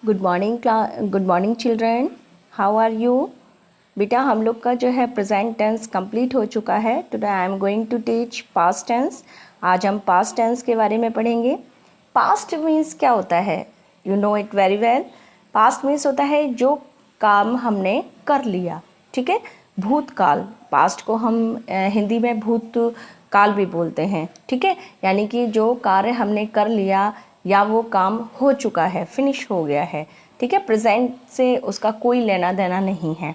Good morning children, how are you. बेटा हम लोग का जो है प्रेजेंट टेंस कंप्लीट हो चुका है। Today I am going to teach past tense. आज हम पास्ट टेंस के बारे में पढ़ेंगे। पास्ट मीन्स क्या होता है, you know it very well. Past means होता है जो काम हमने कर लिया, ठीक है। भूतकाल, पास्ट को हम हिंदी में भूतकाल भी बोलते हैं, ठीक है। यानी कि जो कार्य हमने कर लिया या वो काम हो चुका है, फिनिश हो गया है, ठीक है। प्रेजेंट से उसका कोई लेना देना नहीं है।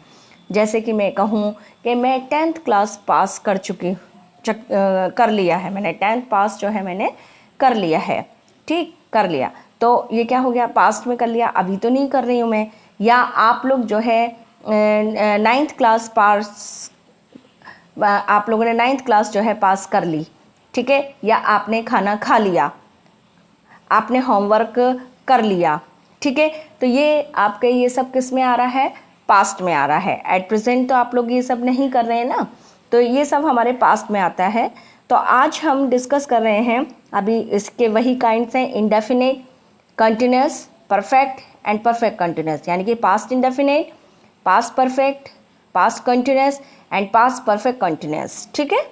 जैसे कि मैं कहूँ कि मैं 10th क्लास पास कर लिया है, मैंने 10th पास जो है मैंने कर लिया है, ठीक, कर लिया। तो ये क्या हो गया, पास्ट में कर लिया, अभी तो नहीं कर रही हूँ मैं। या आप लोग जो है 9th क्लास पास, आप लोगों ने 9th क्लास जो है पास कर ली, ठीक है। या आपने खाना खा लिया, आपने होमवर्क कर लिया, ठीक है। तो ये आपके ये सब किस में आ रहा है, पास्ट में आ रहा है। एट प्रेजेंट तो आप लोग ये सब नहीं कर रहे हैं ना, तो ये सब हमारे पास्ट में आता है। तो आज हम डिस्कस कर रहे हैं अभी इसके वही काइंड्स हैं, indefinite, continuous, perfect and perfect continuous. यानी कि past indefinite, past perfect, past continuous and past perfect continuous, ठीक है।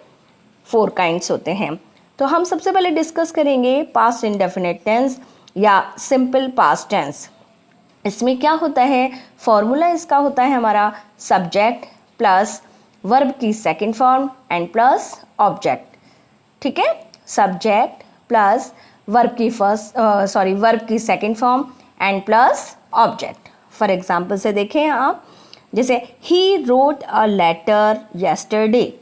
4 काइंड्स होते हैं। तो हम सबसे पहले डिस्कस करेंगे पास्ट इंडेफिनिट टेंस या सिंपल पास्ट टेंस। इसमें क्या होता है, फॉर्मूला इसका होता है हमारा सब्जेक्ट प्लस वर्ब की second form and plus object, ठीक है। सब्जेक्ट प्लस वर्ब की second form and plus object. For example से देखें आप, जैसे he wrote a letter yesterday,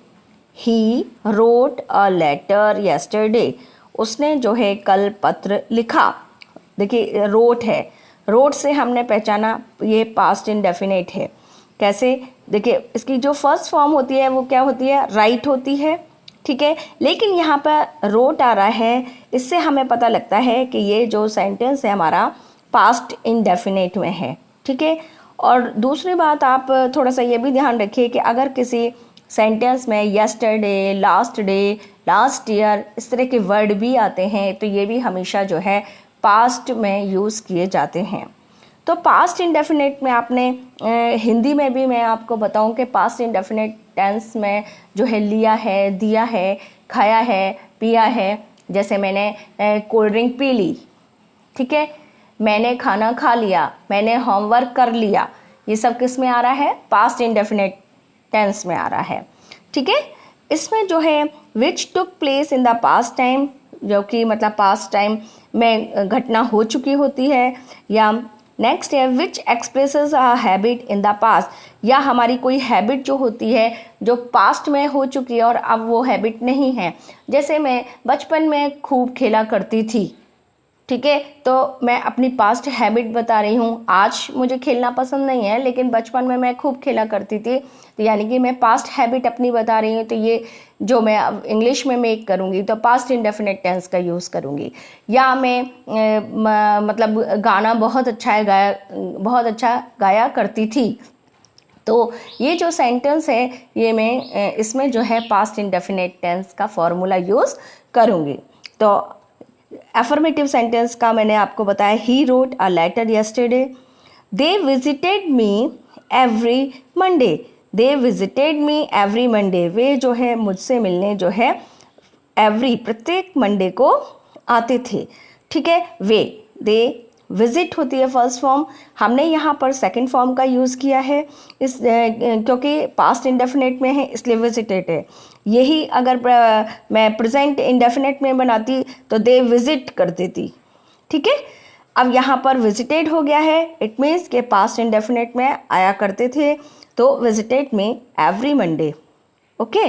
he wrote a letter yesterday, उसने जो है कल पत्र लिखा। देखिए रोट है, रोट से हमने पहचाना ये पास्ट इंडेफिनिट है। कैसे, देखिए इसकी जो फर्स्ट फॉर्म होती है वो क्या होती है, राइट होती है, ठीक है। लेकिन यहाँ पर रोट आ रहा है, इससे हमें पता लगता है कि ये जो सेंटेंस है हमारा पास्ट इंडेफिनिट में है, ठीक है। और दूसरी बात, आप थोड़ा सा ये भी ध्यान रखिए कि अगर किसी सेंटेंस में yesterday, last day, last year इस तरह के वर्ड भी आते हैं, तो ये भी हमेशा जो है पास्ट में यूज़ किए जाते हैं। तो पास्ट इंडेफिनिट में आपने हिंदी में भी मैं आपको बताऊं कि पास्ट इंडेफिनिट टेंस में जो है लिया है, दिया है, खाया है, पिया है। जैसे मैंने कोल्ड ड्रिंक पी ली, ठीक है। मैंने खाना खा लिया, मैंने होमवर्क कर लिया। ये सब किस में आ रहा है, पास्ट इंडेफिनिट टेंस में आ रहा है, ठीक है। इसमें जो है which took place in the past time, जो कि मतलब पास्ट टाइम में घटना हो चुकी होती है। या नेक्स्ट है which expresses a habit in the past, या हमारी कोई हैबिट जो होती है जो पास्ट में हो चुकी है और अब वो हैबिट नहीं है। जैसे मैं बचपन में खूब खेला करती थी, ठीक है। तो मैं अपनी पास्ट हैबिट बता रही हूँ। आज मुझे खेलना पसंद नहीं है, लेकिन बचपन में मैं खूब खेला करती थी, तो यानी कि मैं पास्ट हैबिट अपनी बता रही हूँ। तो ये जो मैं अब इंग्लिश में मेक करूँगी तो पास्ट इंडेफिनिट टेंस का यूज़ करूँगी। या मैं मतलब गाना बहुत अच्छा गाया करती थी, तो ये जो सेंटेंस है ये मैं इसमें जो है पास्ट इंडेफिनिट टेंस का फॉर्मूला यूज़ करूँगी। तो एफर्मेटिव सेंटेंस का मैंने आपको बताया, he wrote a letter yesterday, they visited me every Monday, they visited me every Monday, वे जो है मुझसे मिलने जो है प्रत्येक मंडे को आते थे, ठीक है। वे, दे, विजिट होती है फर्स्ट फॉर्म, हमने यहाँ पर सेकंड फॉर्म का यूज़ किया है इस क्योंकि पास्ट इंडेफिनिट में है इसलिए विजिटेड है। यही अगर मैं प्रेजेंट इंडेफिनिट में बनाती तो दे विजिट कर देती, ठीक है। अब यहाँ पर विजिटेड हो गया है, इट मीन्स के पास्ट इंडेफिनिट में आया करते थे, तो विजिटेड में एवरी मंडे, ओके।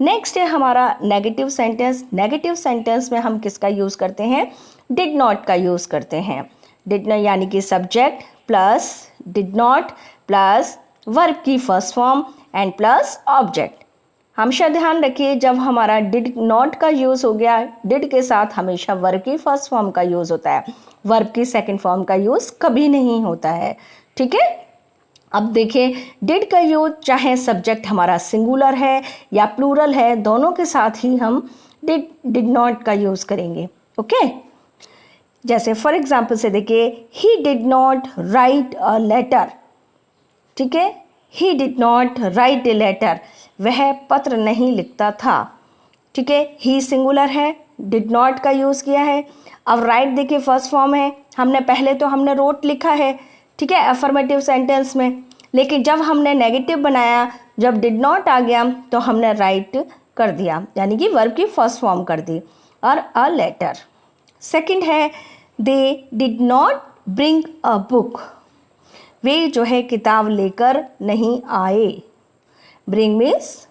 नेक्स्ट है हमारा नेगेटिव सेंटेंस। नेगेटिव सेंटेंस में हम किसका यूज़ करते हैं, डिड नॉट का यूज़ करते हैं। डिड नॉट यानी कि subject plus did not plus verb की first form and plus object. हमेशा ध्यान रखिए जब हमारा डिड नॉट का यूज़ हो गया, डिड के साथ हमेशा वर्ब की फर्स्ट फॉर्म का यूज़ होता है, वर्ब की सेकंड फॉर्म का यूज़ कभी नहीं होता है, ठीक है। अब देखिए डिड का यूज चाहे सब्जेक्ट हमारा सिंगुलर है या प्लूरल है, दोनों के साथ ही हम डिड नॉट का यूज़ करेंगे, ओके। जैसे फॉर एग्जाम्पल से देखिए, he did not write a letter, ठीक है, he did not write a letter, वह पत्र नहीं लिखता था, ठीक है, ही सिंगुलर है, डिड नॉट का यूज़ किया है। अब राइट देखिए फर्स्ट फॉर्म है, हमने पहले तो हमने रोट लिखा है, ठीक है, अफर्मेटिव सेंटेंस में, लेकिन जब हमने नेगेटिव बनाया, जब डिड नॉट आ गया तो हमने राइट कर दिया, यानी कि वर्ब की फर्स्ट फॉर्म कर दी, और अ लेटर। सेकंड है, they did not bring a book, वे जो है किताब लेकर नहीं आए। ब्रिंग मीन्स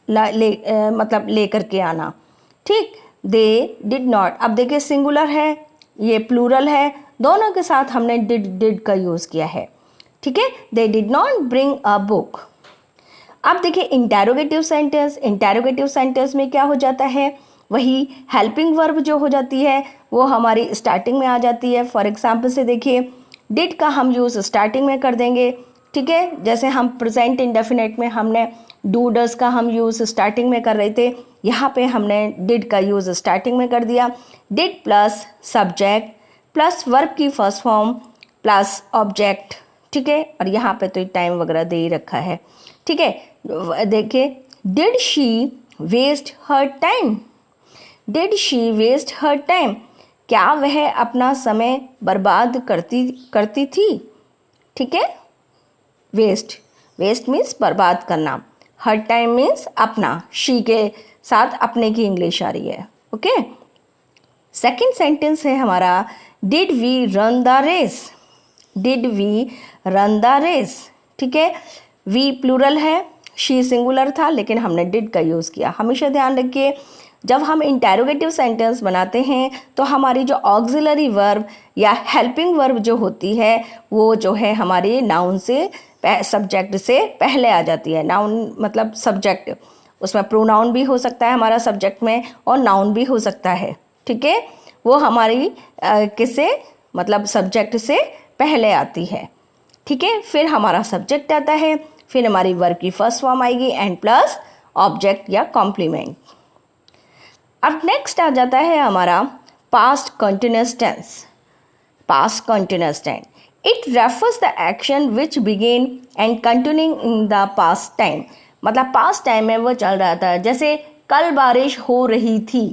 मतलब लेकर के आना, ठीक। दे डिड नॉट, अब देखिए सिंगुलर है, ये प्लूरल है, दोनों के साथ हमने डिड का यूज़ किया है, ठीक है। They did not bring a book. अब देखिए इंटेरोगेटिव सेंटेंस, इंटेरोगेटिव सेंटेंस में क्या हो जाता है, वही हेल्पिंग वर्ब जो हो जाती है वो हमारी स्टार्टिंग में आ जाती है। फॉर एग्जाम्पल से देखिए, डिड का हम यूज़ स्टार्टिंग में कर देंगे, ठीक है, जैसे हम प्रेजेंट इंडेफिनेट में हमने डू डज का हम यूज़ स्टार्टिंग में कर रहे थे, यहाँ पे हमने डिड का यूज़ स्टार्टिंग में कर दिया। Did plus subject plus verb की फर्स्ट फॉर्म प्लस ऑब्जेक्ट, ठीक है, और यहाँ पे तो टाइम वगैरह दे ही रखा है, ठीक है। देखिए, did she waste her time, did she waste her time, क्या वह अपना समय बर्बाद करती थी, ठीक है। वेस्ट, वेस्ट मीन्स बर्बाद करना, हर टाइम मीन्स अपना, शी के साथ अपने की इंग्लिश आ रही है, ओके। सेकंड सेंटेंस है हमारा, did we run the race, did we run the race, ठीक है, वी प्लूरल है, शी सिंगुलर था, लेकिन हमने डिड का यूज़ किया। हमेशा ध्यान रखिए, जब हम इंटेरोगेटिव सेंटेंस बनाते हैं तो हमारी जो ऑक्सिलरी वर्ब या हेल्पिंग वर्ब जो होती है वो जो है हमारे नाउन से, सब्जेक्ट से पहले आ जाती है। नाउन मतलब सब्जेक्ट, उसमें प्रोनाउन भी हो सकता है हमारा सब्जेक्ट में, और नाउन भी हो सकता है, ठीक है, वो हमारी किससे, मतलब सब्जेक्ट से पहले आती है, ठीक है। फिर हमारा सब्जेक्ट आता है, फिर हमारी वर्ब की फर्स्ट फॉर्म आएगी एंड प्लस ऑब्जेक्ट या कॉम्प्लीमेंट। अब नेक्स्ट आ जाता है हमारा past continuous tense. Past continuous tense, it refers the action which began and continuing in the past time, मतलब पास्ट टाइम में वो चल रहा था, जैसे कल बारिश हो रही थी,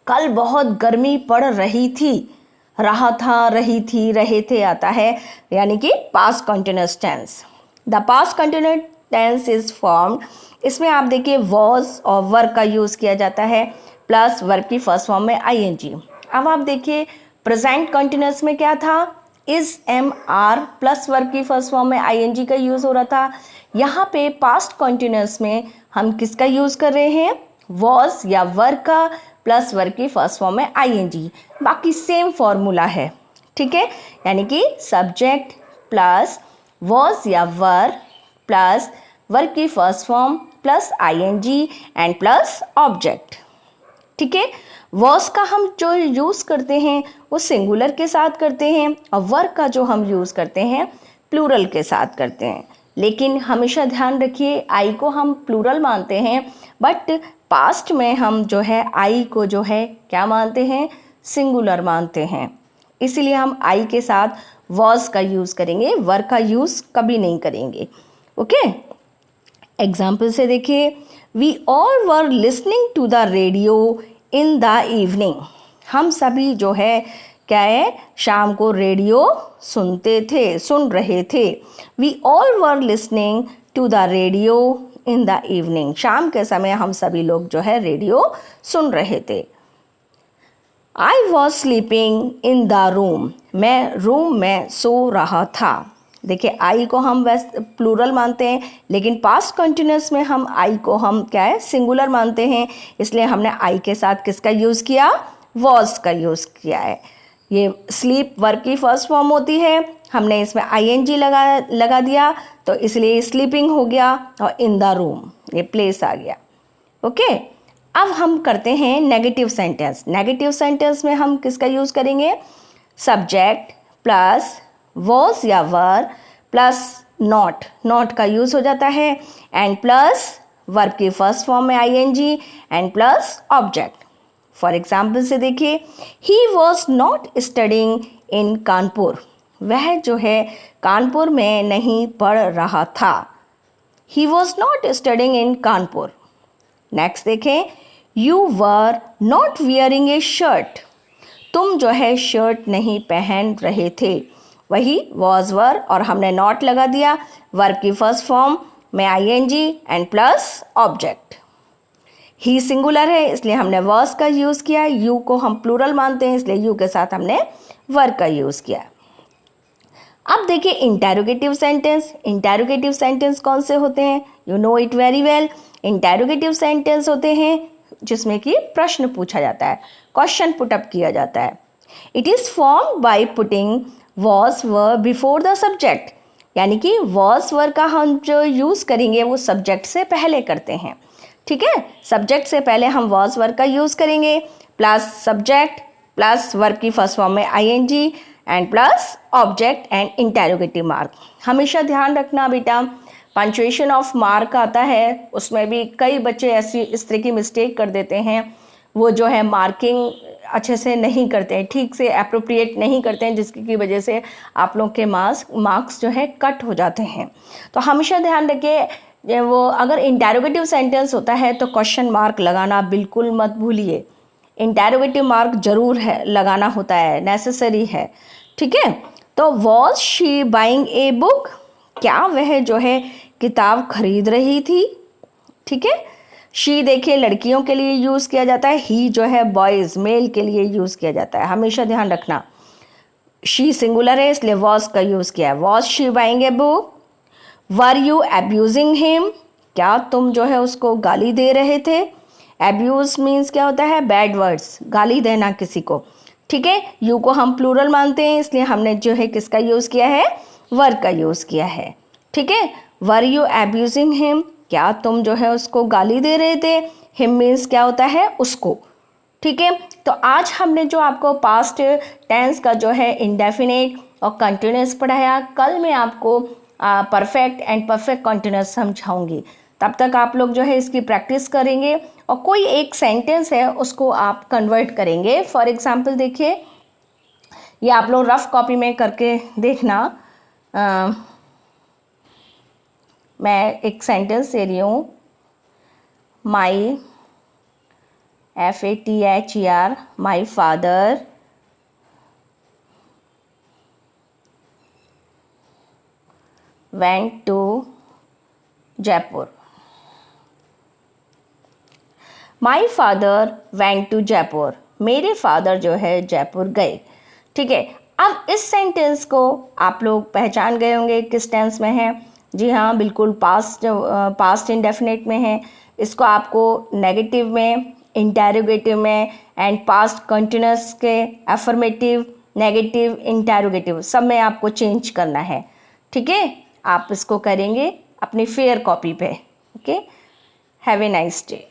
कल बहुत गर्मी पड़ रही थी, रहा था, रही थी, रहे थे आता है, यानी कि past continuous tense. The past continuous tense is formed, इसमें आप देखिए वॉज और वर्ब का यूज़ किया जाता है प्लस वर्ब की फर्स्ट फॉर्म में आईएनजी। अब आप देखिए प्रेजेंट कंटिन्यूअस में क्या था, is am are plus verb की फर्स्ट फॉर्म में आईएनजी का यूज़ हो रहा था। यहाँ पे पास्ट कंटिन्यूअस में हम किसका यूज़ कर रहे हैं, वॉज या वर्ब का प्लस वर्ब की फर्स्ट फॉर्म में आईएनजी, बाकी सेम फॉर्मूला है, ठीक है, यानी कि सब्जेक्ट प्लस वॉज या वर्ब प्लस वर्ब की first form plus ING and plus object, ठीक है। वॉज का हम जो यूज़ करते हैं वो सिंगुलर के साथ करते हैं, और वर्ब का जो हम यूज़ करते हैं प्लूरल के साथ करते हैं, लेकिन हमेशा ध्यान रखिए आई को हम प्लूरल मानते हैं, बट पास्ट में हम जो है आई को जो है क्या मानते हैं, सिंगुलर मानते हैं, इसलिए हम आई के साथ वॉज का यूज़ करेंगे, वर्ब का यूज़ कभी नहीं करेंगे, ओके। एग्जाम्पल से देखिए, we all were listening to the radio in the evening, हम सभी जो है क्या है, शाम को रेडियो सुन रहे थे। We all were listening to the radio in the evening, शाम के समय हम सभी लोग जो है रेडियो सुन रहे थे। I was sleeping in the room, मैं रूम में सो रहा था। देखिए आई को हम वैसे प्लूरल मानते हैं, लेकिन पास्ट कंटिन्यूअस में हम आई को हम क्या है, सिंगुलर मानते हैं, इसलिए हमने आई के साथ किसका यूज़ किया, वॉज का यूज़ किया है। ये स्लीप वर्ब की फर्स्ट फॉर्म होती है, हमने इसमें आईएनजी लगा दिया, तो इसलिए स्लीपिंग हो गया, और इन द रूम ये प्लेस आ गया, ओके। अब हम करते हैं नेगेटिव सेंटेंस। नेगेटिव सेंटेंस में हम किसका यूज़ करेंगे, सब्जेक्ट प्लस वॉज या वर्ब प्लस नॉट का यूज़ हो जाता है, एंड प्लस वर्ब की फर्स्ट फॉर्म में ING and plus object. For example से देखिए, he was not studying in Kanpur, वह जो है कानपुर में नहीं पढ़ रहा था। He was not studying in Kanpur. Next देखें, you were not wearing a shirt, तुम जो है शर्ट नहीं पहन रहे थे। वही वॉज वर और हमने नॉट लगा दिया, वर्ब की फर्स्ट फॉर्म में ING and plus object. He singular है इसलिए हमने वर्स का यूज़ किया, यू को हम प्लूरल मानते हैं इसलिए यू के साथ हमने वर्ब का यूज़ किया। अब देखिए इंटेरोगेटिव सेंटेंस। इंटेरोगेटिव सेंटेंस कौन से होते हैं? You know it very well. Interrogative sentence होते हैं जिसमें कि प्रश्न पूछा जाता है, क्वेश्चन पुट अप किया जाता है। It is form by putting was verb before the subject, यानी कि वॉज वर्ब का हम जो यूज़ करेंगे वो सब्जेक्ट से पहले करते हैं। ठीक है, सब्जेक्ट से पहले हम वॉज वर्ब का यूज़ करेंगे, प्लस सब्जेक्ट प्लस वर्ब की फर्स्ट फॉर्म में ING and plus object and interrogative mark. हमेशा ध्यान रखना बेटा, पंचुएशन ऑफ मार्क आता है, उसमें भी कई बच्चे ऐसी इस तरह की मिस्टेक कर देते हैं, वो जो है मार्किंग अच्छे से नहीं करते हैं, ठीक से अप्रोप्रिएट नहीं करते हैं, जिसकी वजह से आप लोग के मार्क्स जो है कट हो जाते हैं। तो हमेशा ध्यान रखिए, वो अगर इंटेरोगेटिव सेंटेंस होता है तो क्वेश्चन मार्क लगाना बिल्कुल मत भूलिए। इंटेरोगेटिव मार्क जरूर है लगाना होता है, नेसेसरी है। ठीक है, तो was she buying a book, क्या वह जो है किताब खरीद रही थी। ठीक है, शी देखिए लड़कियों के लिए यूज़ किया जाता है, ही जो है बॉयज़ मेल के लिए यूज़ किया जाता है, हमेशा ध्यान रखना। शी सिंगुलर है इसलिए वॉज का यूज़ किया है। Was she buying a book. Were you abusing him, क्या तुम जो है उसको गाली दे रहे थे। एब्यूज मीन्स क्या होता है? बैड वर्ड्स, गाली देना किसी को। ठीक है, यू को हम प्लूरल मानते हैं इसलिए हमने जो है किसका यूज़ किया है? वर्ब का यूज़ किया है। ठीक है, वर यू एब्यूजिंग हिम, क्या तुम जो है उसको गाली दे रहे थे। हिम मीन्स क्या होता है? उसको। ठीक है, तो आज हमने जो आपको पास्ट टेंस का जो है इंडेफिनिट और कंटिन्यूस पढ़ाया, कल मैं आपको परफेक्ट एंड परफेक्ट कंटिन्यूस समझाऊंगी। तब तक आप लोग जो है इसकी प्रैक्टिस करेंगे और कोई एक सेंटेंस है उसको आप कन्वर्ट करेंगे। फॉर एग्जांपल देखिए, ये आप लोग रफ कॉपी में करके देखना। मैं एक सेंटेंस दे रही हूँ, my FATHER, my father went to Jaipur. My father went to Jaipur, मेरे फादर जो है जयपुर गए। ठीक है, अब इस सेंटेंस को आप लोग पहचान गए होंगे किस टेंस में है। जी हाँ, बिल्कुल पास्ट इंडेफिनिट में है। इसको आपको नेगेटिव में, इंटेरोगेटिव में एंड पास्ट कंटिन्यूस के अफर्मेटिव, नेगेटिव, इंटेरोगेटिव सब में आपको चेंज करना है। ठीक है, आप इसको करेंगे अपनी फेयर कॉपी पे। Okay, have a nice day.